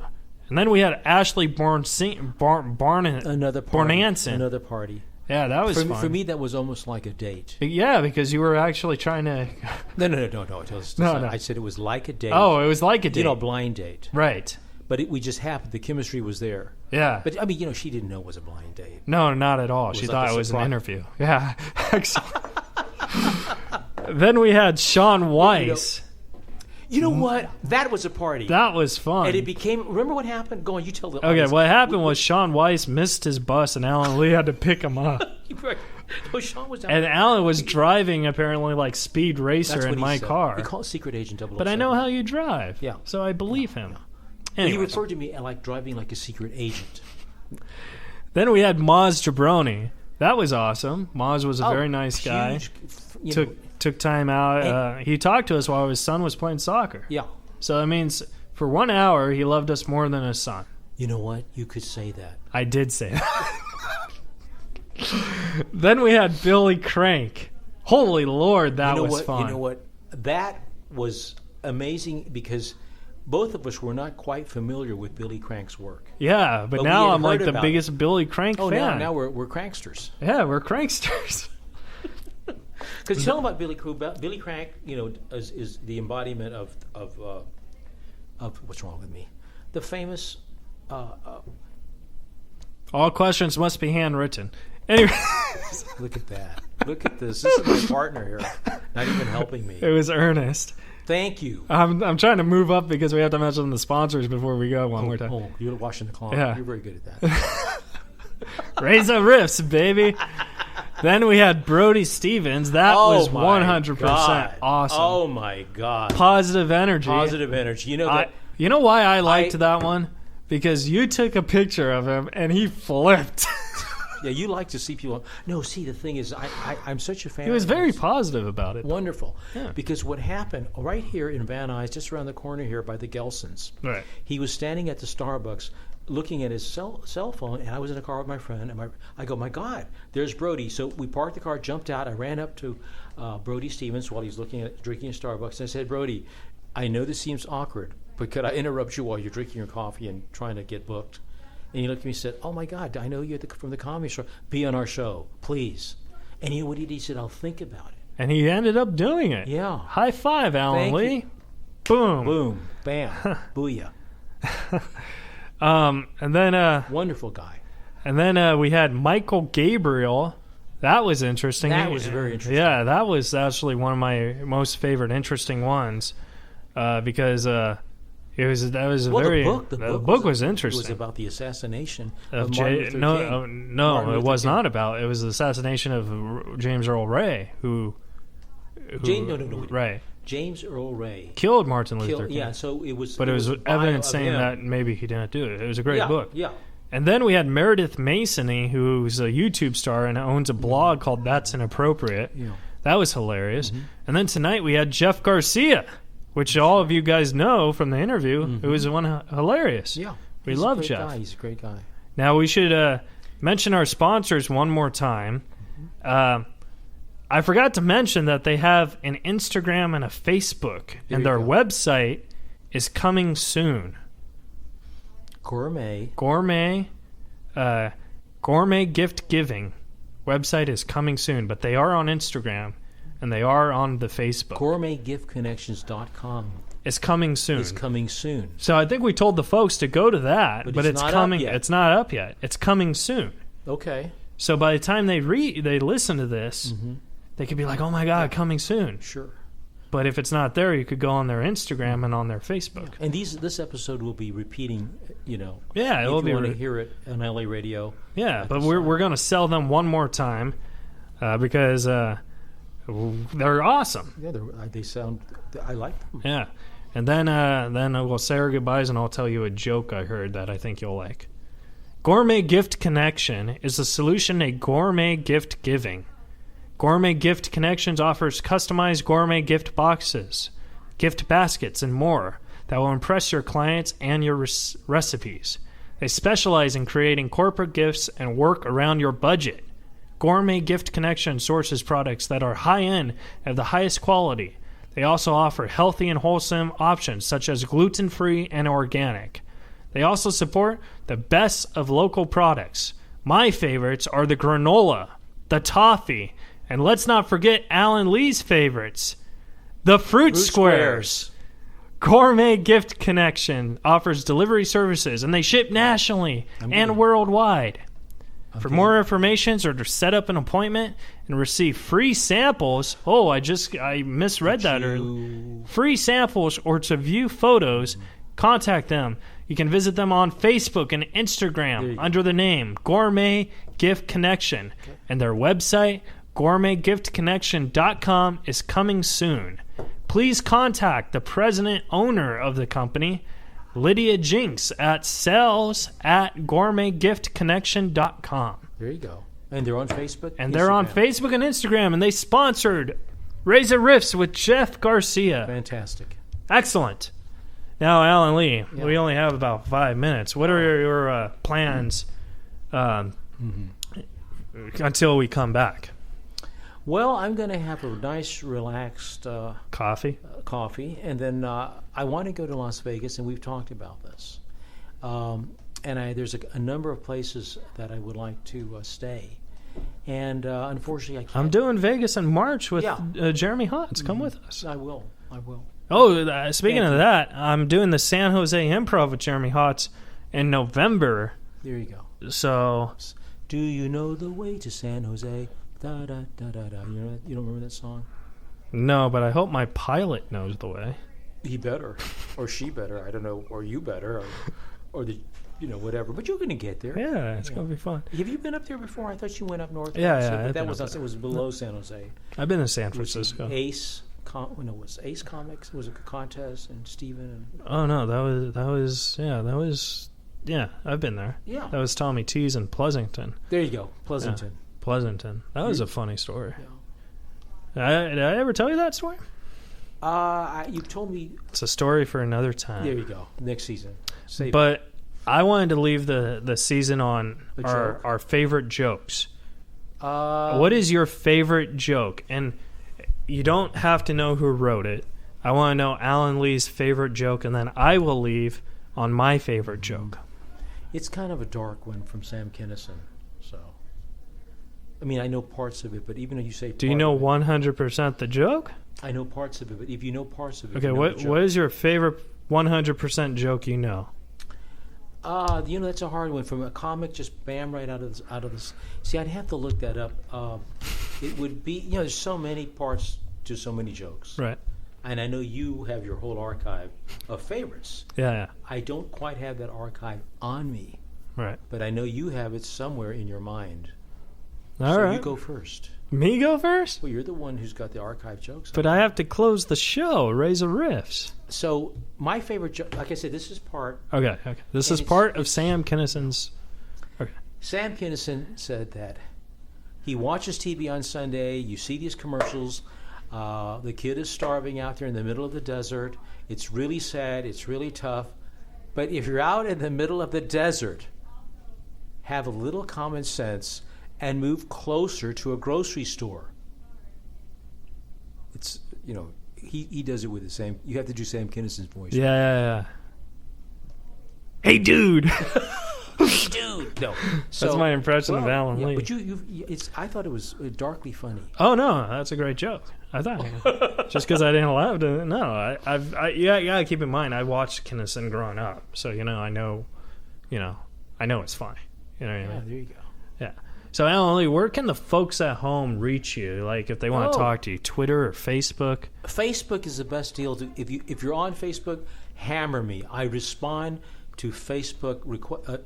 And then we had Ashley Bornanson. Another party. Yeah, that was fun. For me, that was almost like a date. Yeah, because you were actually trying to... No. I said it was like a date. Oh, it was like a date. You know, a blind date. Right. But we just happened. The chemistry was there. Yeah. But, I mean, you know, she didn't know it was a blind date. No, not at all. She thought it was an interview. Yeah. Then we had Sean Weiss. You know what? That was a party. That was fun. And it became... Remember what happened? Go on, you tell the audience. Okay, what happened was Sean Weiss missed his bus, and Alan Lee had to pick him up. No, Sean was down. And Alan was driving, apparently, like Speed Racer in my car. We call it Secret Agent 007. But I know how you drive. Yeah. So I believe him. Yeah. He referred to me like driving like a secret agent. Then we had Maz Jabroni. That was awesome. Maz was a very nice guy. Took time out. He talked to us while his son was playing soccer. Yeah. So that means for 1 hour, he loved us more than his son. You know what? You could say that. I did say that. Then we had Billy Crank. Holy Lord, that was fun. You know what? That was amazing because both of us were not quite familiar with Billy Crank's work. Yeah, but now I'm like the biggest Billy Crank fan. Now we're cranksters. Yeah, we're cranksters. Because tell them about Billy Crank. Billy Crank, you know, is the embodiment of what's wrong with me? The famous. All questions must be handwritten. Anyway, look at that. Look at this. This is my partner here. Not even helping me. It was Ernest. Thank you. I'm trying to move up because we have to mention the sponsors before we go one more time. Oh, you're washing the clock. Yeah. You're very good at that. Reza riffs, baby. Then we had Brody Stevens. That was 100% God. awesome. Oh my God. Positive energy. Positive energy. You know that. You know why I liked that one? Because you took a picture of him and he flipped. Yeah, you like to see people. No, see, the thing is, I'm such a fan. He was of very this. positive about it. Wonderful. Yeah. Because what happened right here in Van Nuys, just around the corner here by the Gelsons, Right. he was standing at the Starbucks looking at his cell phone, and I was in a car with my friend, and I go, my God, there's Brody. So we parked the car, jumped out. I ran up to Brody Stevens while he's drinking at Starbucks, and I said, Brody, I know this seems awkward, but could I interrupt you while you're drinking your coffee and trying to get booked? And he looked at me and said, oh, my God, I know you from the Comedy Store. Be on our show, please. And you know what he did? He said, I'll think about it. And he ended up doing it. Yeah. High five, Alan Thank Lee. you. Boom. Boom. Bam. Booyah. And then Wonderful guy. And then we had Michael Gabriel. That was interesting. That was very interesting. Yeah, that was actually one of my most favorite interesting ones because the book was interesting. It was about the assassination of Martin Luther King. It was not about. It was the assassination of James Earl Ray, who James Earl Ray killed Martin Luther King. Yeah, so it was. But it was evidence saying that maybe he didn't do it. It was a great book. Yeah. And then we had Meredith Masony, who's a YouTube star and owns a blog called That's Inappropriate. Yeah. That was hilarious. And then tonight we had Jeff Garcia, which all of you guys know from the interview. It was hilarious. Yeah. We love Jeff. He's a great guy. Now we should mention our sponsors one more time. I forgot to mention that they have an Instagram and a Facebook, and their website is coming soon. Gourmet gift giving website is coming soon, but they are on Instagram and they are on the Facebook. GourmetGiftConnections.com. It's coming soon. It's coming soon. So I think we told the folks to go to that, but it's not coming. Up yet. It's not up yet. It's coming soon. Okay. So by the time they listen to this, they could be like, "Oh my God, coming soon." Sure. But if it's not there, you could go on their Instagram and on their Facebook. Yeah. And this episode will be repeating, Yeah, if it will be. you want to hear it on LA radio. Yeah, but we're going to sell them one more time because they're awesome. Yeah, they sound. I like them. Yeah, and then we'll say our goodbyes, and I'll tell you a joke I heard that I think you'll like. Gourmet Gift Connection is the solution to gourmet gift giving. Gourmet Gift Connections offers customized gourmet gift boxes, gift baskets, and more that will impress your clients and your recipes. They specialize in creating corporate gifts and work around your budget. Gourmet Gift Connection sources products that are high-end and of the highest quality. They also offer healthy and wholesome options such as gluten-free and organic. They also support the best of local products. My favorites are the granola, the toffee, and let's not forget Alan Lee's favorites, the Fruit Squares. Gourmet Gift Connection offers delivery services, and they ship nationally and worldwide. For more information or to set up an appointment and receive free samples, I misread that earlier. Free samples or to view photos, contact them. You can visit them on Facebook and Instagram under the name Gourmet Gift Connection, and their website, GourmetGiftConnection.com, is coming soon. Please contact the president owner of the company, Lydia Jinks, at sales@gourmetgiftconnection.com. There you go. And they're on Facebook? And they're on Facebook and Instagram, and they sponsored Reza Riffs with Jeff Garcia. Fantastic. Excellent. Now, Alan Lee, we only have about 5 minutes. What are your plans until we come back? Well, I'm going to have a nice, relaxed coffee, and then I want to go to Las Vegas, and we've talked about this. There's a number of places that I would like to stay, and unfortunately, I can't. I'm doing Vegas in March with Jeremy Hotz. Come with us. I will. Oh, speaking of that, I'm doing the San Jose Improv with Jeremy Hotz in November. There you go. So, do you know the way to San Jose? Da, da, da, da, da. You don't remember that song? No, but I hope my pilot knows the way. He better, or she better. I don't know, or you better, or the, whatever. But you're going to get there. Yeah, it's going to be fun. Have you been up there before? I thought you went up north. Yeah, But that was it was below San Jose. I've been to San Francisco. Ace Comics. It was a contest, and Steven. Oh no, that was I've been there. Yeah, that was Tommy T's in Pleasanton. There you go, Pleasanton. Yeah, Pleasanton. That was a funny story. Yeah. Did I ever tell you that story? You told me. It's a story for another time. There you go. Next season. But I wanted to leave the season on our favorite jokes. What is your favorite joke? And you don't have to know who wrote it. I want to know Alan Lee's favorite joke, and then I will leave on my favorite joke. It's kind of a dark one from Sam Kinison. So, I mean, I know parts of it, but even if you say, do you know 100% the joke? I know parts of it, but if you know parts of it, okay. What is your favorite 100% joke? You know. That's a hard one. From a comic, just bam, right out of this. See, I'd have to look that up. It would be, there's so many parts to so many jokes. Right. And I know you have your whole archive of favorites. Yeah. I don't quite have that archive on me. Right. But I know you have it somewhere in your mind. All right. You go first. Me go first? Well, you're the one who's got the archive jokes. But I have to close the show. Reza riffs. So my favorite joke, like I said, this is part. Okay. This is part of Sam Kinison's. Okay. Sam Kinison said that he watches TV on Sunday. You see these commercials. The kid is starving out there in the middle of the desert. It's really sad. It's really tough. But if you're out in the middle of the desert, have a little common sense and move closer to a grocery store. It's, he does it with the same. You have to do Sam Kinison's voice. Yeah. Hey, dude. Hey, dude. No. That's my impression of Alan Lee. But I thought it was darkly funny. Oh no, that's a great joke. I thought just because I didn't laugh. No, you gotta keep in mind I watched Kinison growing up, so I know it's funny. You know what I mean? There you go. Yeah. So Alan Lee, where can the folks at home reach you? Like if they want to talk to you, Twitter or Facebook? Facebook is the best deal. If you're on Facebook, hammer me. I respond to Facebook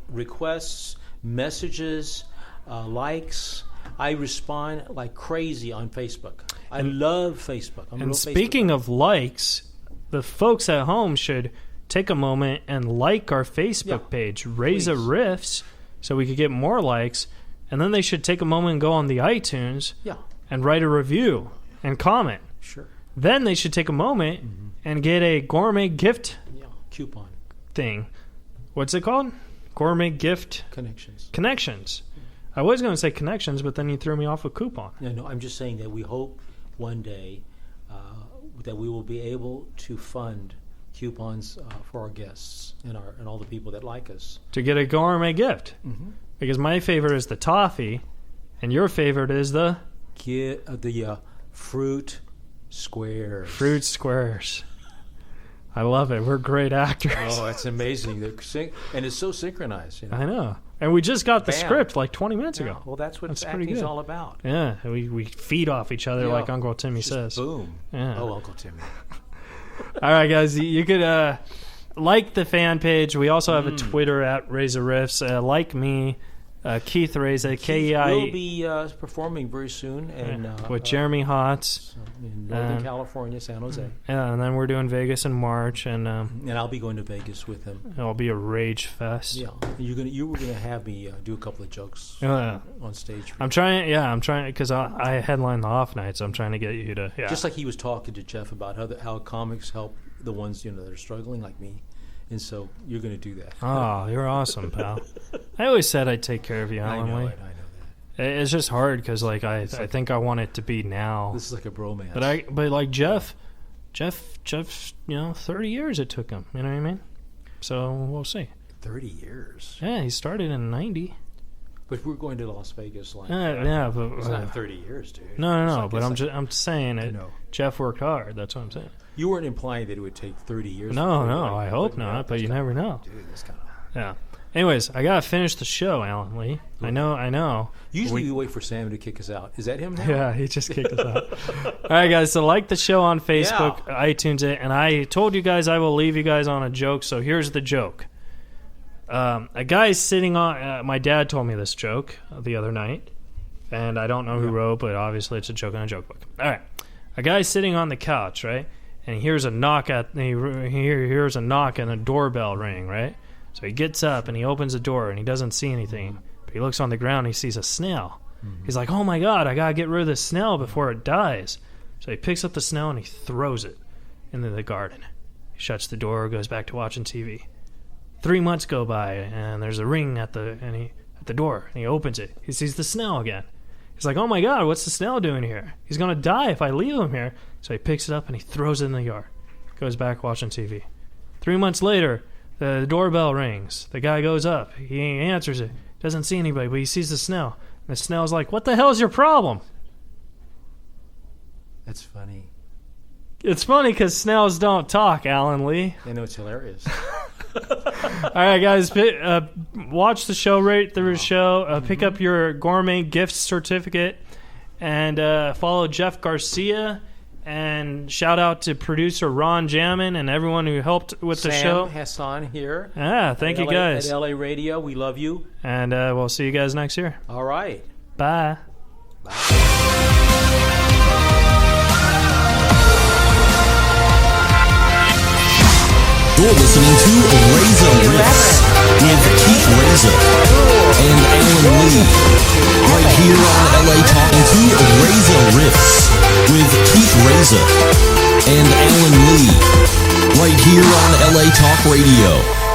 requests, messages, likes. I respond like crazy on Facebook. I love Facebook. I'm a real speaking of likes, the folks at home should take a moment and like our Facebook page, Reza Riffs, so we could get more likes. And then they should take a moment and go on the iTunes and write a review and comment. Sure. Then they should take a moment and get a gourmet gift coupon thing. What's it called? Gourmet gift connections. I was going to say connections, but then you threw me off a coupon. No, I'm just saying that we hope one day that we will be able to fund coupons for our guests and all the people that like us to get a gourmet gift. Mm-hmm. Because my favorite is the toffee, and your favorite is the fruit squares. Fruit squares. I love it. We're great actors. Oh, that's amazing. And it's so synchronized. I know. And we just got the script like 20 minutes ago. Well, that's what acting's all about. Yeah, we feed off each other like Uncle Timmy says. Boom. Yeah. Oh, Uncle Timmy. All right, guys. You could like the fan page. We also have a Twitter at Reza Riffs. Like me, Keith Reza, K-E-I. We'll be performing very soon with Jeremy Hotz in Northern California, San Jose. Yeah, and then we're doing Vegas in March, and I'll be going to Vegas with him. It'll be a rage fest. Yeah, you were gonna have me do a couple of jokes on stage. I'm trying because I headline the off nights. I'm trying to get you to just like he was talking to Jeff about how comics help the ones that are struggling like me. And so you're going to do that. Oh, you're awesome, pal. I always said I'd take care of you, Alan. I know that. It's just hard because I think I want it to be now. This is like a bromance. But like Jeff, 30 years it took him. You know what I mean? So we'll see. 30 years. Yeah, he started in '90. But we're going to Las Vegas. But it's not 30 years, dude. No. But I'm just saying it. Jeff worked hard. That's what I'm saying. You weren't implying that it would take 30 years. No, I hope not, but you never know. Dude, this kind of... Yeah. Anyways, I gotta finish the show, Alan Lee. I know. Usually we wait for Sam to kick us out. Is that him now? Yeah, he just kicked us out. All right, guys, so like the show on Facebook, iTunes, and I told you guys I will leave you guys on a joke, so here's the joke. A guy's sitting on... my dad told me this joke the other night, and I don't know who wrote, but obviously it's a joke in a joke book. All right. A guy's sitting on the couch, right? And he hears a knock and a doorbell ring, right? So he gets up and he opens the door and he doesn't see anything. But he looks on the ground and he sees a snail. He's like, oh my God, I got to get rid of this snail before it dies. So he picks up the snail and he throws it into the garden. He shuts the door, goes back to watching TV. 3 months go by and there's a ring at the door. And he opens it. He sees the snail again. He's like, oh my God, what's the snail doing here? He's going to die if I leave him here. So he picks it up and he throws it in the yard. Goes back watching TV. 3 months later, the doorbell rings. The guy goes up. He answers it. Doesn't see anybody, but he sees the snail. And the snail's like, what the hell is your problem? That's funny. It's funny because snails don't talk, Alan Lee. I know, it's hilarious. All right, guys, watch the show, rate the show, pick up your gourmet gift certificate, and follow Jeff Garcia. And shout out to producer Ron Jammin and everyone who helped with the show. Sam Hassan here. Thank you guys. At LA Radio, we love you. And we'll see you guys next year. All right. Bye. You're listening to Reza Riffs with Keith Reza and Alan Lee. Right here on LA Talking to Reza Riffs with Keith Reza and Alan Lee. Right here on LA Talk Radio.